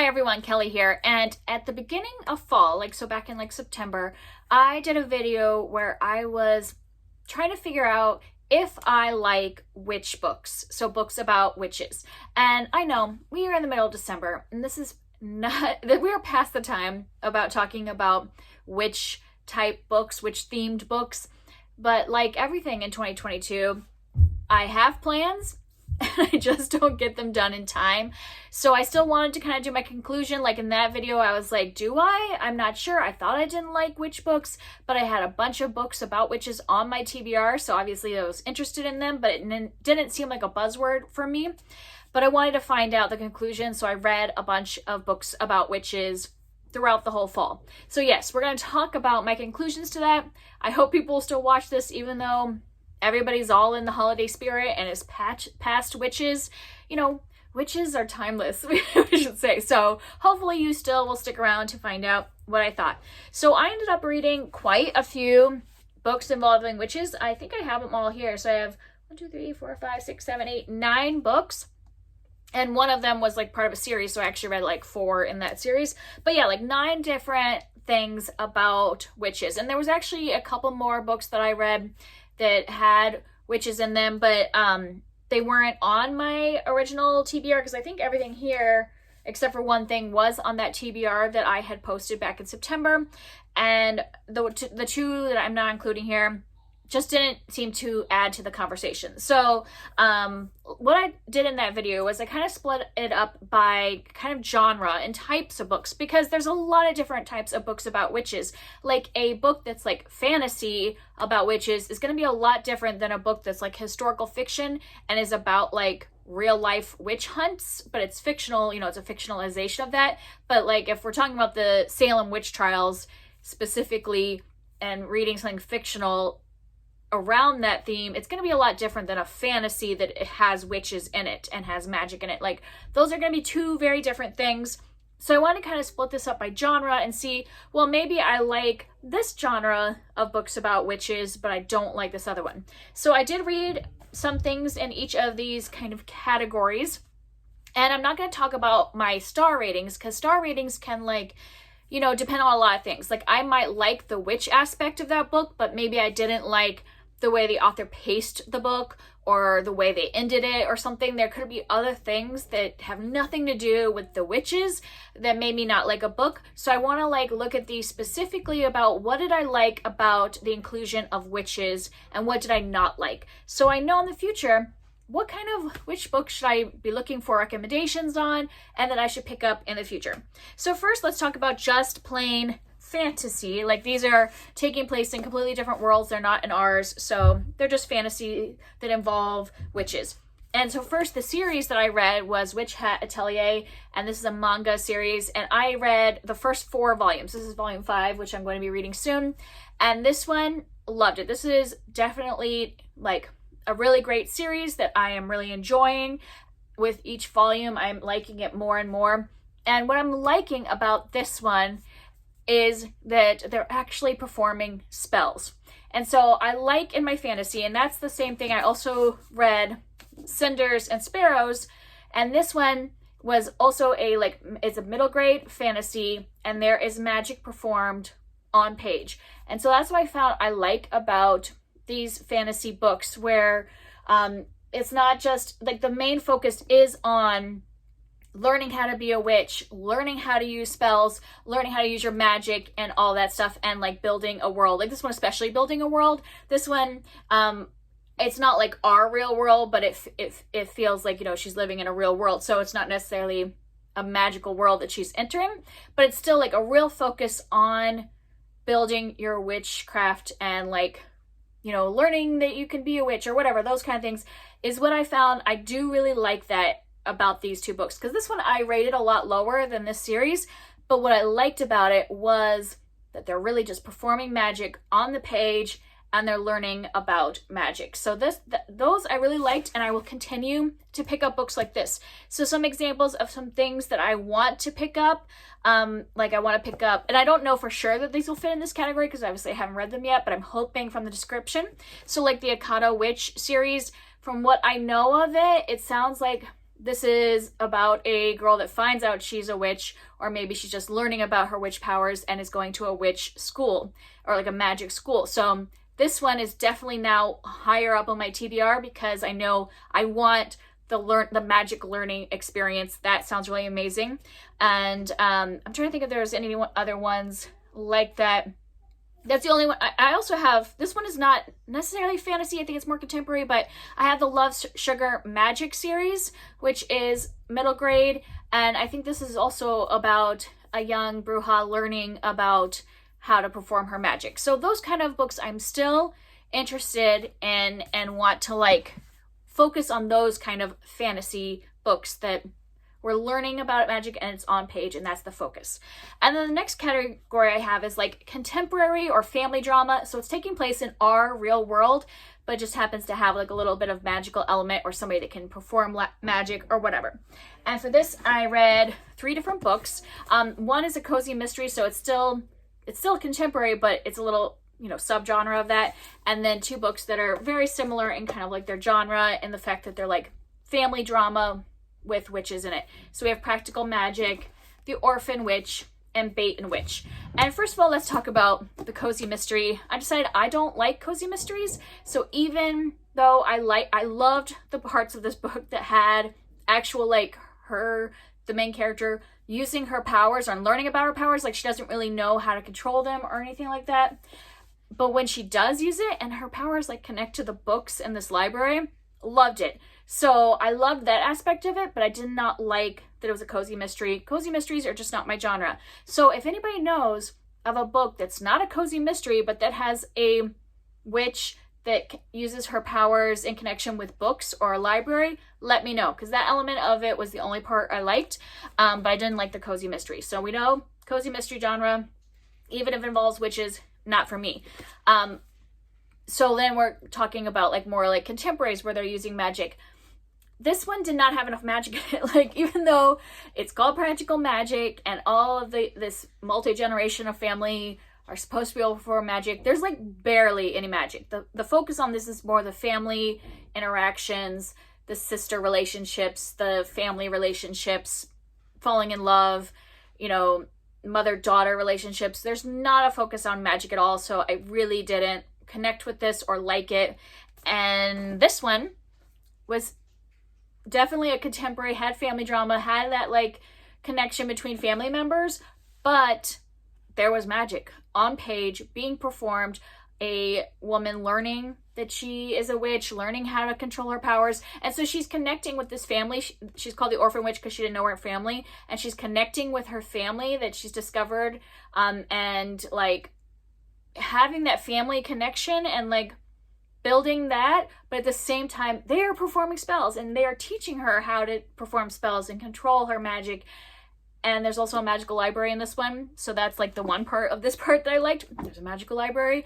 everyone, Kelly here. And at the beginning of fall, so back in September, I did a video where I was trying to figure out if I like witch books, so books about witches. And I know we are in the middle of December, and this is not that we are past the time about talking about witch type books, witch themed books. But like everything in 2022, I have plans and I just don't get them done in time. So I still wanted to kind of do my conclusion. Like in that video, I was like, do I? I'm not sure. I thought I didn't like witch books, but I had a bunch of books about witches on my TBR. So obviously I was interested in them, but it didn't seem like a buzzword for me. But I wanted to find out the conclusion. So I read a bunch of books about witches throughout the whole fall. So yes, we're going to talk about my conclusions to that. I hope people will still watch this, even though everybody's all in the holiday spirit and is past witches. You know, witches are timeless, we should say. So hopefully you still will stick around to find out what I thought. So I ended up reading quite a few books involving witches. I think I have them all here. So I have 9 books. And one of them was like part of a series. So I actually read like 4 in that series. But yeah, like 9 different things about witches. And there was actually a couple more books that I read that had witches in them, but they weren't on my original TBR, because I think everything here, except for one thing, was on that TBR that I had posted back in September. And the 2 that I'm not including here just didn't seem to add to the conversation. So what I did in that video was I kind of split it up by kind of genre and types of books, because there's a lot of different types of books about witches. Like a book that's like fantasy about witches is going to be a lot different than a book that's like historical fiction and is about like real life witch hunts, but it's fictional, you know, it's a fictionalization of that. But like if we're talking about the Salem witch trials specifically and reading something fictional around that theme, it's going to be a lot different than a fantasy that it has witches in it and has magic in it. Like those are going to be 2 very different things. So I want to kind of split this up by genre and see, well, maybe I like this genre of books about witches, but I don't like this other one. So I did read some things in each of these kind of categories, and I'm not going to talk about my star ratings, because star ratings can depend on a lot of things. Like I might like the witch aspect of that book, but maybe I didn't like the way the author paced the book or the way they ended it or something. There could be other things that have nothing to do with the witches that made me not like a book. So I want to look at these specifically about what did I like about the inclusion of witches and what did I not like. So I know in the future what kind of witch book should I be looking for recommendations on and that I should pick up in the future. So first, let's talk about just plain fantasy. Like these are taking place in completely different worlds. They're not in ours. So they're just fantasy that involve witches. And so first, the series that I read was Witch Hat Atelier, and this is a manga series, and I read the first 4 volumes. This is volume 5, which I'm going to be reading soon. And this one, loved it. This is definitely like a really great series that I am really enjoying. With each volume, I'm liking it more and more. And what I'm liking about this one is that they're actually performing spells. And so I like in my fantasy, and that's the same thing. I also read Cinders and Sparrows, and this one was also it's a middle grade fantasy, and there is magic performed on page. And so that's what I found I like about these fantasy books, where it's not just like the main focus is on learning how to be a witch, learning how to use spells, learning how to use your magic and all that stuff, and like building a world. Like this one, especially building a world. This one, it's not like our real world, but it feels like, she's living in a real world. So it's not necessarily a magical world that she's entering, but it's still like a real focus on building your witchcraft and learning that you can be a witch or whatever. Those kind of things is what I found. I do really like that about these 2 books, because this one I rated a lot lower than this series, but what I liked about it was that they're really just performing magic on the page and they're learning about magic. So those I really liked, and I will continue to pick up books like this. So some examples of some things that I want to pick up, I want to pick up, and I don't know for sure that these will fit in this category because obviously I haven't read them yet, but I'm hoping from the description. So like the Akata Witch series, from what I know of it, it sounds like this is about a girl that finds out she's a witch, or maybe she's just learning about her witch powers and is going to a witch school or like a magic school. So this one is definitely now higher up on my TBR because I know I want the magic learning experience. That sounds really amazing. And I'm trying to think if there's any other ones like that. That's the only one. I also have, this one is not necessarily fantasy, I think it's more contemporary, but I have the Love Sugar Magic series, which is middle grade, and I think this is also about a young Bruja learning about how to perform her magic. So those kind of books I'm still interested in and want to like focus on those kind of fantasy books that we're learning about magic and it's on page and that's the focus. And then the next category I have is like contemporary or family drama. So it's taking place in our real world, but just happens to have like a little bit of magical element or somebody that can perform magic or whatever. And for this, I read 3 different books. One is a cozy mystery, so it's still contemporary, but it's a little, subgenre of that. And then 2 books that are very similar in kind of like their genre and the fact that they're like family drama with witches in it. So we have Practical Magic, The Orphan Witch, and Bait and Witch. And first of all, let's talk about the cozy mystery. I decided I don't like cozy mysteries. So even though I loved the parts of this book that had actual like the main character using her powers or learning about her powers, like she doesn't really know how to control them or anything like that. But when she does use it and her powers like connect to the books in this library, loved it. So I loved that aspect of it, but I did not like that it was a cozy mystery. Cozy mysteries are just not my genre. So if anybody knows of a book that's not a cozy mystery, but that has a witch that uses her powers in connection with books or a library, let me know, because that element of it was the only part I liked, but I didn't like the cozy mystery. So we know cozy mystery genre, even if it involves witches, not for me. So then we're talking about like more like contemporaries where they're using magic. This one did not have enough magic in it. Like, even though it's called Practical Magic and all of this multi-generational family are supposed to be able to perform magic, there's like barely any magic. The focus on this is more the family interactions, the sister relationships, the family relationships, falling in love, mother-daughter relationships. There's not a focus on magic at all, so I really didn't connect with this or like it. And this one was definitely a contemporary, had family drama, had that like connection between family members, but there was magic on page being performed, a woman learning that she is a witch, learning how to control her powers. And so she's connecting with this family. She's called the Orphan Witch because she didn't know her family, and she's connecting with her family that she's discovered, and like having that family connection and like building that, but at the same time they are performing spells and they are teaching her how to perform spells and control her magic. And there's also a magical library in this one, so that's like the one part of this part that I liked. There's a magical library,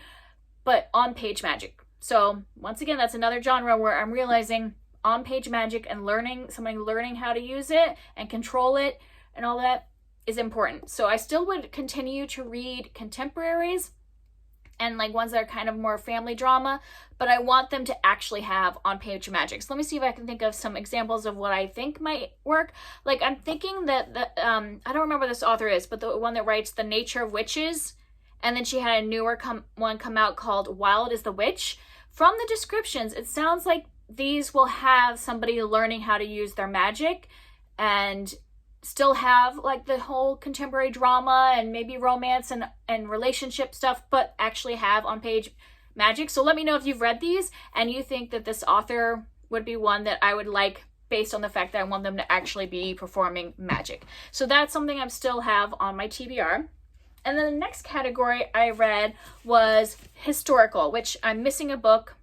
but on page magic. So once again, that's another genre where I'm realizing on page magic and somebody learning how to use it and control it and all that is important. So I still would continue to read contemporaries and like ones that are kind of more family drama, but I want them to actually have on page magic. So let me see if I can think of some examples of what I think might work. Like I'm thinking that I don't remember this author is, but the one that writes The Nature of Witches, and then she had a newer one come out called Wild is the Witch. From the descriptions, it sounds like these will have somebody learning how to use their magic and still have like the whole contemporary drama and maybe romance and relationship stuff, but actually have on page magic. So let me know if you've read these and you think that this author would be one that I would like based on the fact that I want them to actually be performing magic. So that's something I still have on my TBR. And then the next category I read was historical, which I'm missing a book,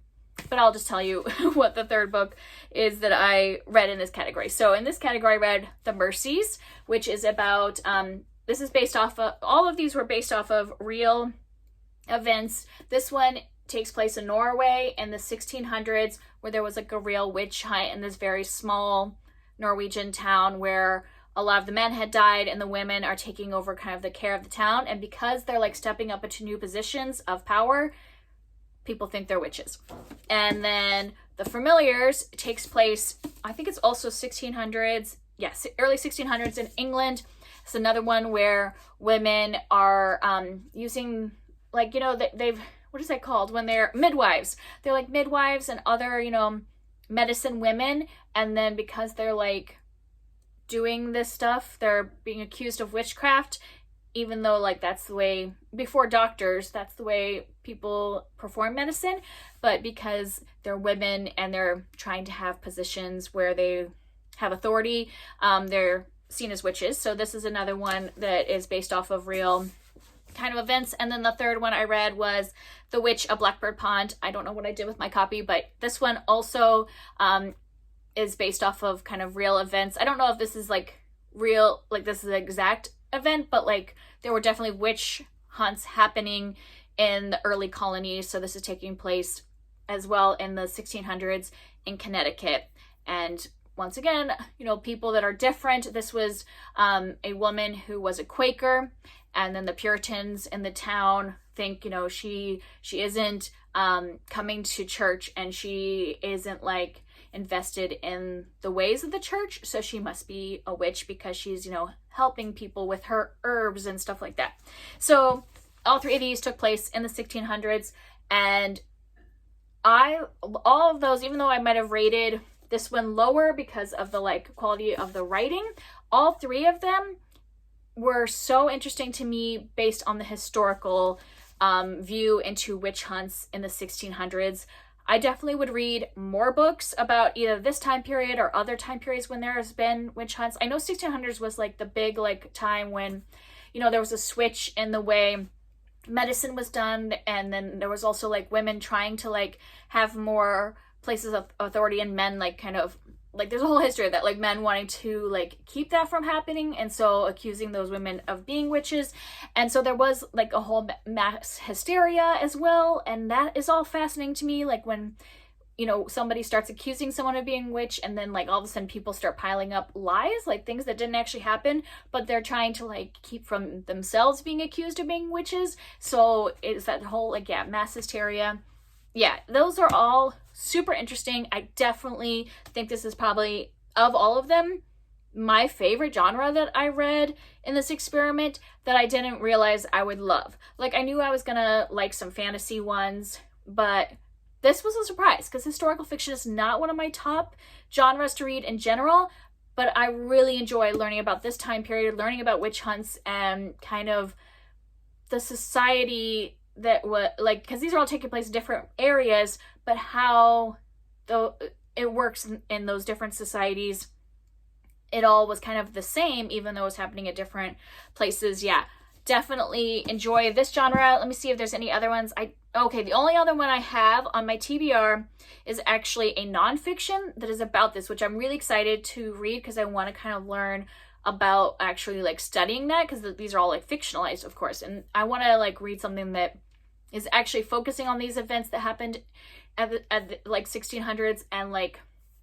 but I'll just tell you what the third book is that I read in this category. So in this category, I read The Mercies, which is about, this is based off of, all of these were based off of real events. This one takes place in Norway in the 1600s, where there was like a real witch hunt in this very small Norwegian town where a lot of the men had died and the women are taking over kind of the care of the town. And because they're like stepping up into new positions of power, people think they're witches. And then The Familiars takes place, I think it's also 1600s. Yes, early 1600s in England. It's another one where women are using, like, they've, what is that called? When they're midwives. They're like midwives and other, medicine women. And then because they're like doing this stuff, they're being accused of witchcraft, even though like that's the way, before doctors, that's the way people perform medicine. But because they're women and they're trying to have positions where they have authority, they're seen as witches. So this is another one that is based off of real kind of events. And then the third one I read was The Witch of Blackbird Pond. I don't know what I did with my copy, but this one also is based off of kind of real events. I don't know if this is like real, like this is an exact event, but like there were definitely witch hunts happening in the early colonies. So this is taking place as well in the 1600s in Connecticut. And once again, people that are different. This was a woman who was a Quaker, and then the Puritans in the town think, she isn't coming to church, and she isn't like invested in the ways of the church, so she must be a witch because she's, helping people with her herbs and stuff like that. So all three of these took place in the 1600s, and all of those, even though I might have rated this one lower because of the like quality of the writing, all three of them were so interesting to me based on the historical view into witch hunts in the 1600s. I definitely would read more books about either this time period or other time periods when there has been witch hunts. I know 1600s was like the big like time when, there was a switch in the way medicine was done, and then there was also like women trying to like have more places of authority, and men like kind of like there's a whole history of that, like men wanting to like keep that from happening, and so accusing those women of being witches. And so there was like a whole mass hysteria as well, and that is all fascinating to me, like when somebody starts accusing someone of being witch, and then like all of a sudden people start piling up lies, like things that didn't actually happen, but they're trying to like keep from themselves being accused of being witches. So it's that whole like mass hysteria. Yeah, those are all super interesting. I definitely think this is probably, of all of them, my favorite genre that I read in this experiment that I didn't realize I would love. Like, I knew I was gonna like some fantasy ones, but this was a surprise because historical fiction is not one of my top genres to read in general, but I really enjoy learning about this time period, learning about witch hunts and kind of the society that was like, because these are all taking place in different areas, but how it works in those different societies. It all was kind of the same, even though it was happening at different places. Yeah, definitely enjoy this genre. Let me see if there's any other ones. Okay, the only other one I have on my TBR is actually a nonfiction that is about this, which I'm really excited to read because I want to kind of learn about actually like studying that, because these are all like fictionalized, of course, and I want to like read something that is actually focusing on these events that happened at the like 1600s and like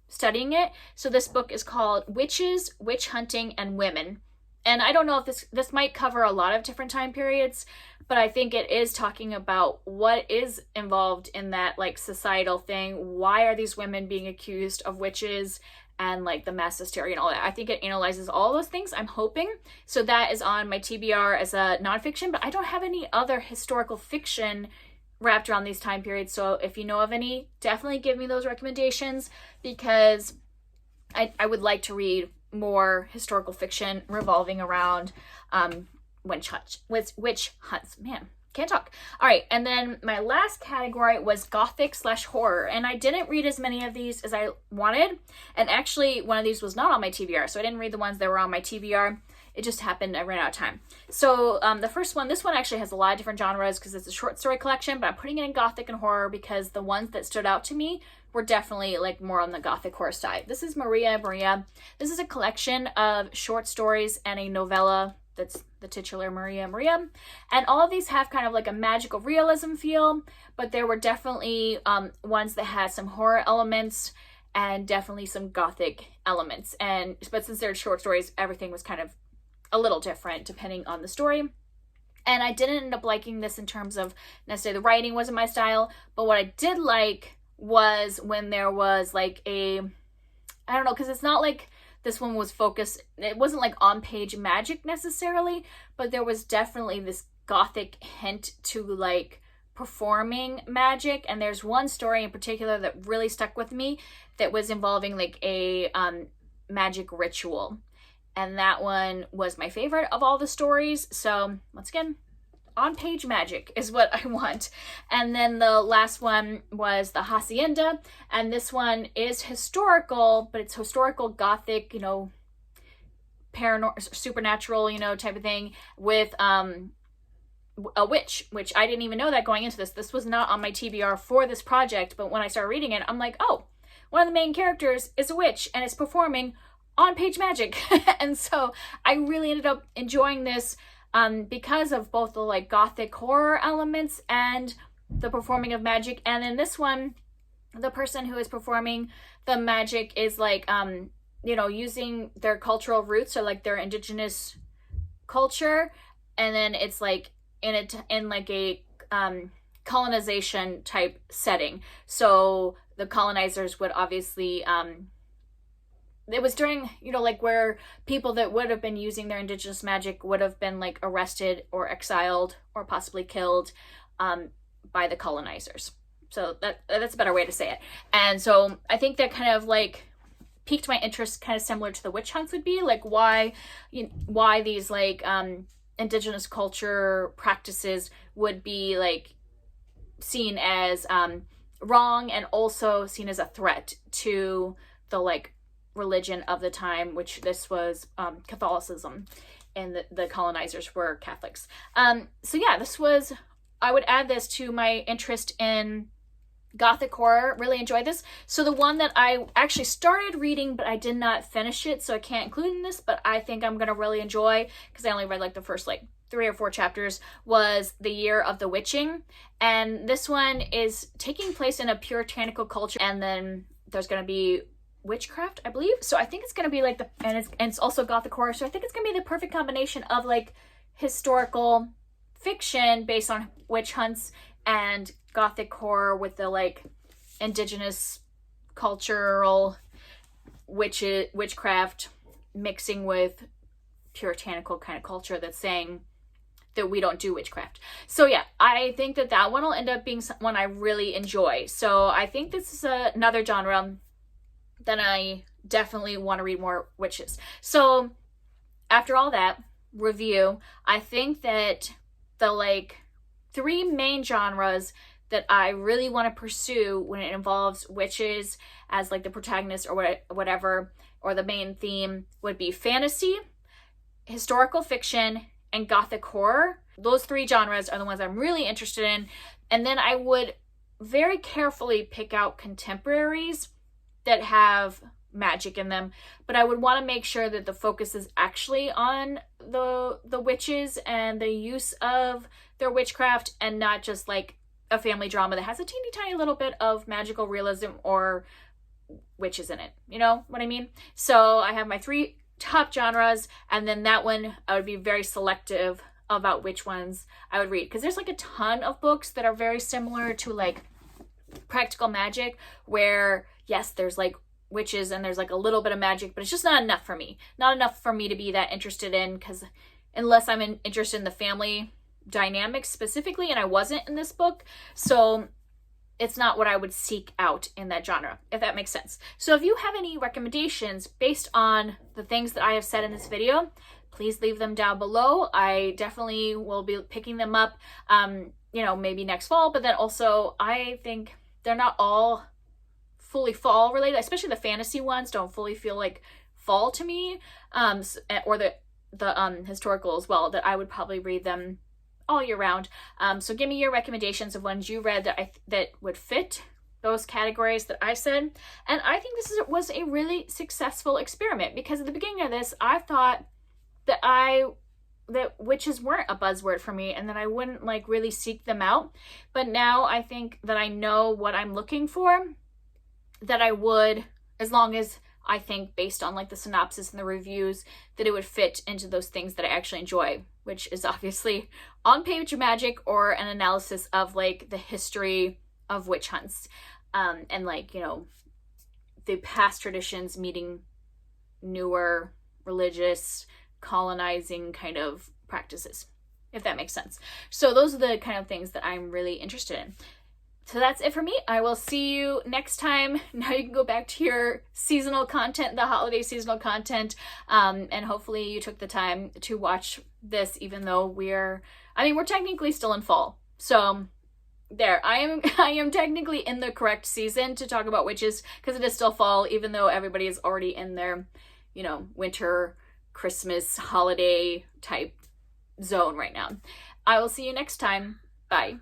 studying it. So this book is called Witches, Witch Hunting, and Women. And I don't know if this might cover a lot of different time periods, but I think it is talking about what is involved in that like societal thing. Why are these women being accused of witches, and like the mass hysteria and all that. I think it analyzes all those things, I'm hoping. So that is on my TBR as a nonfiction, but I don't have any other historical fiction wrapped around these time periods. So if you know of any, definitely give me those recommendations, because I would like to read more historical fiction revolving around witch hunts. Man, can't talk. All right, and then my last category was Gothic/horror, and I didn't read as many of these as I wanted, and actually one of these was not on my TBR, so I didn't read the ones that were on my TBR. It just happened I ran out of time. So the first one, this one actually has a lot of different genres because it's a short story collection, but I'm putting it in Gothic and horror because the ones that stood out to me were definitely like more on the Gothic horror side. This is Maria Maria. This is a collection of short stories and a novella that's the titular Maria Maria. And all of these have kind of like a magical realism feel, but there were definitely ones that had some horror elements and definitely some Gothic elements. But since they're short stories, everything was kind of a little different depending on the story. And I didn't end up liking this in terms of necessarily the writing wasn't my style, but what I did like was when there was like a, I don't know, because it's not like this one was focused, it wasn't like on-page magic necessarily, but there was definitely this gothic hint to like performing magic. And there's one story in particular that really stuck with me that was involving like a magic ritual. And that one was my favorite of all the stories. So once again, on-page magic is what I want. And then the last one was The Hacienda, and this one is historical, but it's historical gothic, you know, paranormal, supernatural, you know, type of thing, with a witch, which I didn't even know that going into this. This was not on my TBR for this project, but when I started reading it, I'm like, oh, one of the main characters is a witch and it's performing on-page magic. And so I really ended up enjoying this because of both the like gothic horror elements and the performing of magic. And in this one, the person who is performing the magic is like, you know, using their cultural roots, or like their indigenous culture. And then it's like in like a colonization type setting. So the colonizers would obviously, it was during, you know, like where people that would have been using their indigenous magic would have been like arrested or exiled or possibly killed by the colonizers. So that's a better way to say it. And so I think that kind of like piqued my interest, kind of similar to the witch hunts would be, like why these like indigenous culture practices would be like seen as wrong, and also seen as a threat to the like religion of the time, which this was Catholicism, and the colonizers were Catholics. So yeah, I would add this to my interest in gothic horror. Really enjoyed this. So the one that I actually started reading, but I did not finish it, so I can't include in this, but I think I'm gonna really enjoy, because I only read like the first like 3 or 4 chapters, was The Year of the Witching. And this one is taking place in a puritanical culture, and then there's gonna be witchcraft, I believe. So I think it's gonna be like and it's also gothic horror. So I think it's gonna be the perfect combination of like historical fiction based on witch hunts and gothic horror with the like indigenous cultural witchcraft mixing with puritanical kind of culture that's saying that we don't do witchcraft. So yeah, I think that one will end up being one I really enjoy. So I think this is another genre that I definitely want to read more witches. So after all that review, I think that the like 3 main genres that I really want to pursue when it involves witches as like the protagonist or whatever, or the main theme, would be fantasy, historical fiction, and gothic horror. Those 3 genres are the ones I'm really interested in. And then I would very carefully pick out contemporaries that have magic in them, but I would want to make sure that the focus is actually on the witches and the use of their witchcraft, and not just like a family drama that has a teeny tiny little bit of magical realism or witches in it. You know what I mean? So I have my 3 top genres, and then that one I would be very selective about which ones I would read, because there's like a ton of books that are very similar to like practical magic, where yes, there's like witches and there's like a little bit of magic, but it's just not enough for me. Not enough for me to be that interested in, because unless I'm interested in the family dynamics specifically, and I wasn't in this book, so it's not what I would seek out in that genre, if that makes sense. So if you have any recommendations based on the things that I have said in this video, please leave them down below. I definitely will be picking them up, you know, maybe next fall, but then also I think they're not all fully fall related, especially the fantasy ones don't fully feel like fall to me, or the historical as well, that I would probably read them all year round. So give me your recommendations of ones you read that would fit those categories that I said. And I think this was a really successful experiment, because at the beginning of this, I thought that witches weren't a buzzword for me, and that I wouldn't like really seek them out. But now I think that I know what I'm looking for, that I would, as long as I think based on like the synopsis and the reviews, that it would fit into those things that I actually enjoy, which is obviously on-page magic or an analysis of like the history of witch hunts. and like, you know, the past traditions meeting newer religious colonizing kind of practices, if that makes sense. So those are the kind of things that I'm really interested in. So that's it for me. I will see you next time. Now you can go back to your seasonal content, the holiday seasonal content, and hopefully you took the time to watch this, even though we're technically still in fall. So there, I am technically in the correct season to talk about witches, because it is still fall, even though everybody is already in their, you know, winter, Christmas, holiday type zone right now. I will see you next time. Bye.